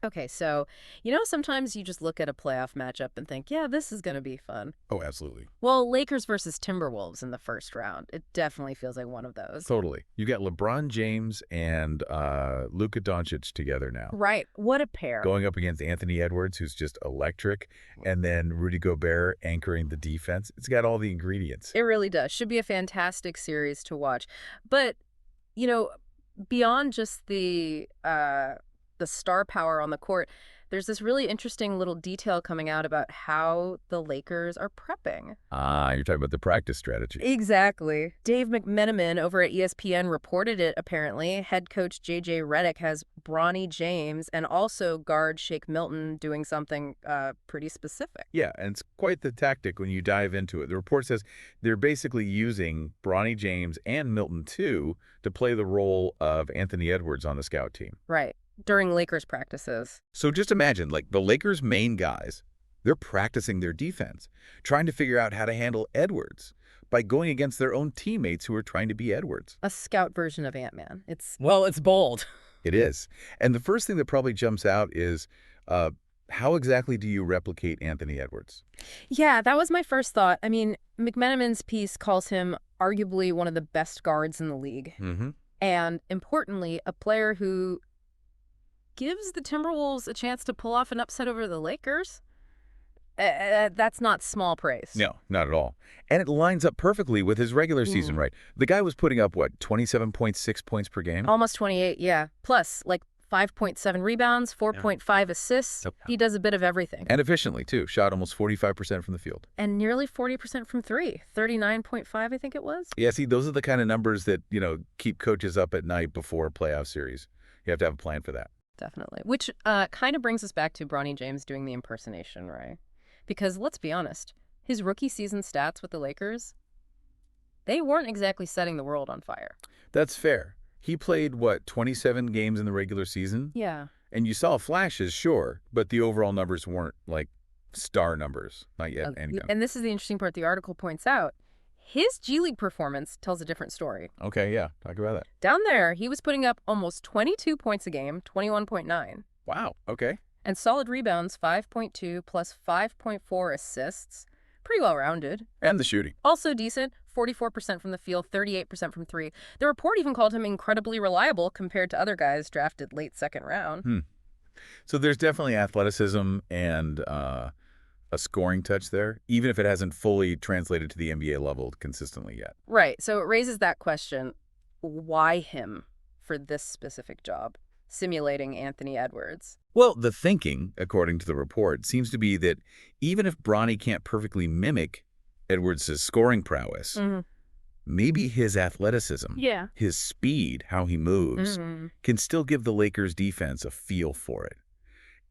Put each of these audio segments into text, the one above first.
Okay, so, sometimes you just look at a playoff matchup and think, yeah, this is going to be fun. Oh, absolutely. Well, Lakers versus Timberwolves in the first round. It definitely feels like one of those. Totally. You got LeBron James and Luka Doncic together now, Right. What a pair. going up against Anthony Edwards, who's just electric, and then Rudy Gobert anchoring the defense. It's got all the ingredients. It really does. Should be a fantastic series to watch. But, you know, beyond just the star power on the court, there's this really interesting little detail coming out about how the Lakers are prepping. Ah, you're talking about the practice strategy. Exactly. Dave McMenamin over at ESPN reported it, apparently. Head coach J.J. Redick has Bronny James and also guard Shake Milton doing something pretty specific. Yeah, and it's quite the tactic when you dive into it. The report says they're basically using Bronny James and Milton, too, to play the role of Anthony Edwards on the scout team. Right. During Lakers practices. So just imagine, like, the Lakers' main guys, they're practicing their defense, trying to figure out how to handle Edwards by going against their own teammates who are trying to be Edwards. A scout version of Ant-Man. It's bold. It is. And the first thing that probably jumps out is how exactly do you replicate Anthony Edwards? Yeah, that was my first thought. I mean, McMenamin's piece calls him arguably one of the best guards in the league. Mm-hmm. And importantly, a player who gives the Timberwolves a chance to pull off an upset over the Lakers. That's not small praise. No, not at all. And it lines up perfectly with his regular season, right? The guy was putting up, what, 27.6 points per game? Almost 28, yeah. Plus, like 5.7 rebounds, 4.5 assists. Yep. He does a bit of everything. And efficiently, too. Shot almost 45% from the field. And nearly 40% from three. 39.5, I think it was. Yeah, see, those are the kind of numbers that, keep coaches up at night before a playoff series. You have to have a plan for that. Definitely. Which kind of brings us back to Bronny James doing the impersonation, right? Because let's be honest, his rookie season stats with the Lakers, they weren't exactly setting the world on fire. That's fair. He played, what, 27 games in the regular season? Yeah. And you saw flashes, sure, but the overall numbers weren't, like, star numbers. Not yet, anyhow. And this is the interesting part the article points out. His G League performance tells a different story. Okay, yeah. Talk about that. Down there, he was putting up almost 22 points a game, 21.9. Wow, okay. And solid rebounds, 5.2 plus 5.4 assists. Pretty well-rounded. And the shooting. Also decent, 44% from the field, 38% from three. The report even called him incredibly reliable compared to other guys drafted late second round. So there's definitely athleticism and a scoring touch there, even if it hasn't fully translated to the NBA level consistently yet. Right. So it raises that question, why him for this specific job, simulating Anthony Edwards? Well, the thinking, according to the report, seems to be that even if Bronny can't perfectly mimic Edwards' scoring prowess, maybe his athleticism, his speed, how he moves, can still give the Lakers defense a feel for it.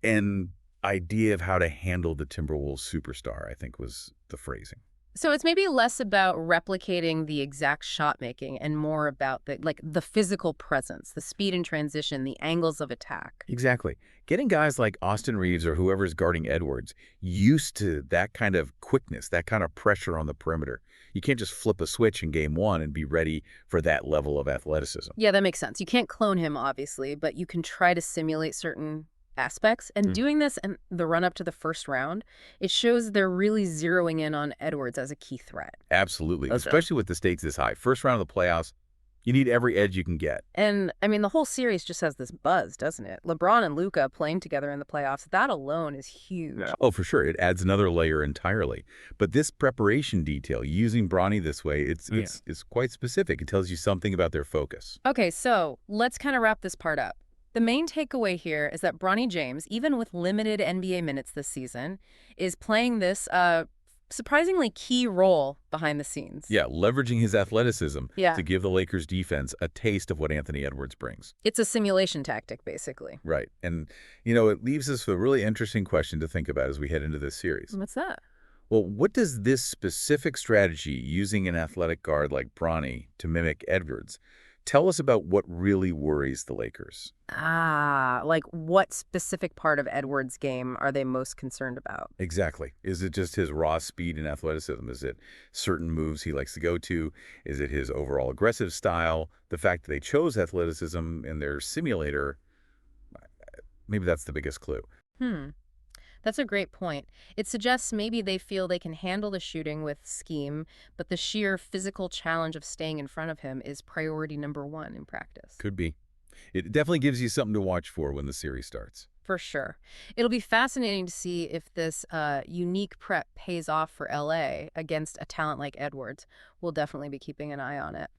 And idea of how to handle the Timberwolves superstar, I think, was the phrasing. So it's maybe less about replicating the exact shot making and more about the physical presence, the speed in transition, the angles of attack. Exactly. Getting guys like Austin Reeves or whoever's guarding Edwards used to that kind of quickness, that kind of pressure on the perimeter. You can't just flip a switch in game one and be ready for that level of athleticism. Yeah, that makes sense. You can't clone him, obviously, but you can try to simulate certain aspects. And doing this in the run-up to the first round, it shows they're really zeroing in on Edwards as a key threat. Absolutely, especially with the stakes this high. First round of the playoffs, you need every edge you can get. And, I mean, the whole series just has this buzz, doesn't it? LeBron and Luka playing together in the playoffs, that alone is huge. Yeah. Oh, for sure. It adds another layer entirely. But this preparation detail, using Bronny this way, it's quite specific. It tells you something about their focus. Okay, so let's kind of wrap this part up. The main takeaway here is that Bronny James, even with limited NBA minutes this season, is playing this surprisingly key role behind the scenes. Yeah, leveraging his athleticism to give the Lakers defense a taste of what Anthony Edwards brings. It's a simulation tactic, basically. Right. And, it leaves us with a really interesting question to think about as we head into this series. What's that? Well, what does this specific strategy, using an athletic guard like Bronny to mimic Edwards, tell us about what really worries the Lakers? Like what specific part of Edwards' game are they most concerned about? Exactly. Is it just his raw speed and athleticism? Is it certain moves he likes to go to? Is it his overall aggressive style? The fact that they chose athleticism in their simulator, Maybe that's the biggest clue. Hmm. That's a great point. It suggests maybe they feel they can handle the shooting with scheme, but the sheer physical challenge of staying in front of him is priority number one in practice. Could be. It definitely gives you something to watch for when the series starts. For sure. It'll be fascinating to see if this unique prep pays off for LA against a talent like Edwards. We'll definitely be keeping an eye on it.